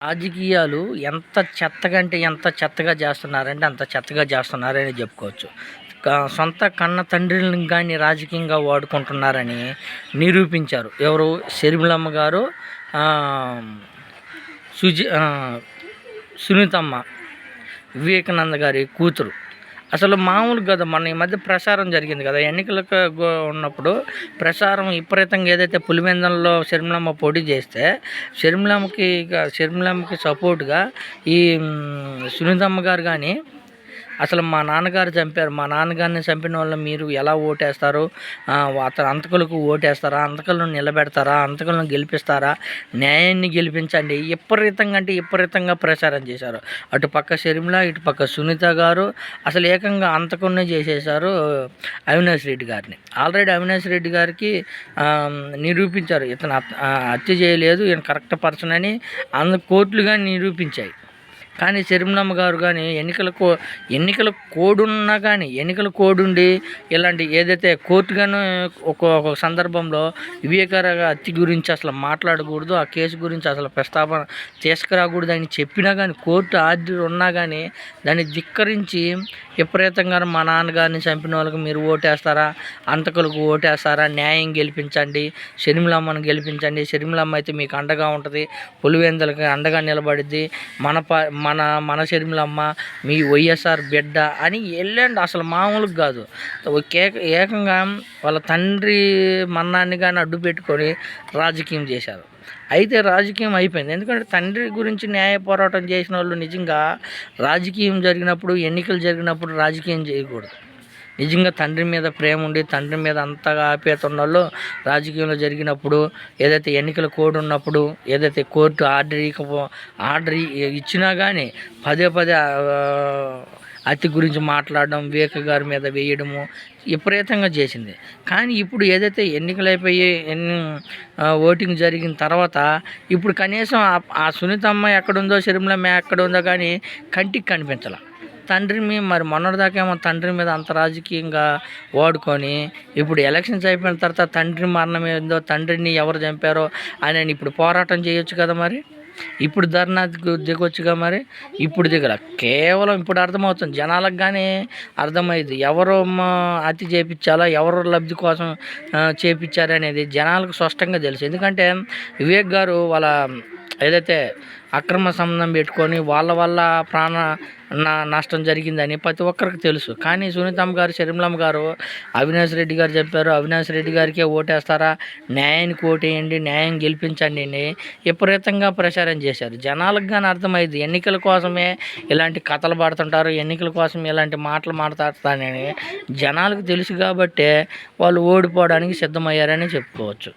రాజకీయాలు ఎంత చెత్తగా అంటే ఎంత చెత్తగా చేస్తున్నారంటే అంత చెత్తగా చేస్తున్నారని చెప్పుకోవచ్చు. సొంత కన్న తండ్రిని కానీ రాజకీయంగా వాడుకుంటున్నారని నిరూపించారు. ఎవరు? షర్మిలమ్మ గారు, సుజి సునీతమ్మ, వివేకానంద గారి కూతురు. అసలు మామూలు కదా, మన ఈ మధ్య ప్రచారం జరిగింది కదా, ఎన్నికలకు ఉన్నప్పుడు ప్రచారం విపరీతంగా. ఏదైతే పులివెందులలో షర్మిలమ్మ పోటీ చేస్తే షర్మిలమ్మకి సపోర్ట్గా ఈ సునీతమ్మ గారు కానీ, అసలు మా నాన్నగారు చంపారు, మా నాన్నగారిని చంపిన వాళ్ళు మీరు ఎలా ఓటేస్తారు, అతను అంతకులకు ఓటేస్తారా, అంతకులను నిలబెడతారా, అంతకులను గెలిపిస్తారా, న్యాయాన్ని గెలిపించండి, విపరీతంగా ప్రచారం చేశారు. అటు పక్క షర్మిల, ఇటు పక్క సునీత గారు అసలు ఏకంగా అంతకునే చేసేశారు అవినాష్ రెడ్డి గారిని. ఆల్రెడీ అవినాష్ రెడ్డి గారికి నిరూపించారు, ఇతను హత్య చేయలేదు, ఈయన కరెక్ట్ పర్సన్ అని కోర్టులు కానీ నిరూపించాయి. కానీ షర్మిలమ్మ గారు కానీ ఎన్నికల కోడ్ ఉన్నా కానీ, ఎన్నికల కోడ్ ఉండి ఇలాంటి ఏదైతే కోర్టు కానీ ఒక సందర్భంలో వివేకానంద హత్య గురించి అసలు మాట్లాడకూడదు, ఆ కేసు గురించి అసలు ప్రస్తావన తీసుకురాకూడదు అని చెప్పినా కానీ, కోర్టు ఆర్డర్ ఉన్నా కానీ దాన్ని ధిక్కరించి విపరీతంగా మా నాన్నగారిని చంపిన వాళ్ళకి మీరు ఓటేస్తారా, అంతకులకు ఓటేస్తారా, న్యాయం గెలిపించండి, షర్మిలమ్మను గెలిపించండి, షర్మిలమ్మ అయితే మీకు అండగా ఉంటుంది, పులివెందులకి అండగా నిలబడిద్ది, మన షర్మిలమ్మ మీ వైఎస్ఆర్ బిడ్డ అని వెళ్ళండి. అసలు మామూలుగా కాదు, ఏకంగా వాళ్ళ తండ్రి మన్నాన్ని కానీ అడ్డు పెట్టుకొని రాజకీయం చేశారు. అయితే రాజకీయం అయిపోయింది. ఎందుకంటే తండ్రి గురించి న్యాయ పోరాటం చేసిన వాళ్ళు నిజంగా రాజకీయం జరిగినప్పుడు, ఎన్నికలు జరిగినప్పుడు రాజకీయం చేయకూడదు. నిజంగా తండ్రి మీద ప్రేమ ఉండి, తండ్రి మీద అంతగా ఆప్యాయత ఉన్న వాళ్ళు రాజకీయంలో జరిగినప్పుడు, ఏదైతే ఎన్నికల కోడ్ ఉన్నప్పుడు, ఏదైతే కోర్టు ఆర్డర్ ఇచ్చినా కానీ పదే హత్య గురించి మాట్లాడడం, వివేక గారి మీద వేయడము విపరీతంగా చేసింది. కానీ ఇప్పుడు ఏదైతే ఎన్నికలు అయిపోయి ఓటింగ్ జరిగిన తర్వాత ఇప్పుడు కనీసం ఆ సునీతమ్మ ఎక్కడుందో, షర్మిలమ్మ ఎక్కడుందో కానీ కంటికి కనిపించాల. మరి మొన్నటిదాకేమో తండ్రి మీద అంత రాజకీయంగా వాడుకొని, ఇప్పుడు ఎలక్షన్స్ అయిపోయిన తర్వాత తండ్రి మరణం ఏందో, తండ్రిని ఎవరు చంపారో అని ఇప్పుడు పోరాటం చేయొచ్చు కదా, మరి ఇప్పుడు ధర్నా దిగొచ్చుగా, మరి ఇప్పుడు దిగల. కేవలం ఇప్పుడు అర్థమవుతుంది జనాలకు, కానీ అర్థమైంది ఎవరు హత్య చేయించాలో, ఎవరు లబ్ధి కోసం చేయించారనేది జనాలకు స్పష్టంగా తెలుసు. ఎందుకంటే వివేక్ గారు వాళ్ళ ఏదైతే అక్రమ సంబంధం పెట్టుకొని వాళ్ళ వల్ల ప్రాణ నష్టం జరిగిందని ప్రతి ఒక్కరికి తెలుసు. కానీ సునీతమ్మ గారు, షర్మిలమ్మ గారు అవినాష్ రెడ్డి గారు చెప్పారు, అవినాష్ రెడ్డి గారికే ఓటేస్తారా, న్యాయానికి ఓటేయండి, న్యాయం గెలిపించండి అని విపరీతంగా ప్రచారం చేశారు. జనాలకు కానీ అర్థమైంది ఎన్నికల కోసమే ఇలాంటి కథలు పడుతుంటారు, ఎన్నికల కోసం ఇలాంటి మాటలు మాట్లాడతానని జనాలకు తెలుసు. కాబట్టే వాళ్ళు ఓడిపోవడానికి సిద్ధమయ్యారని చెప్పుకోవచ్చు.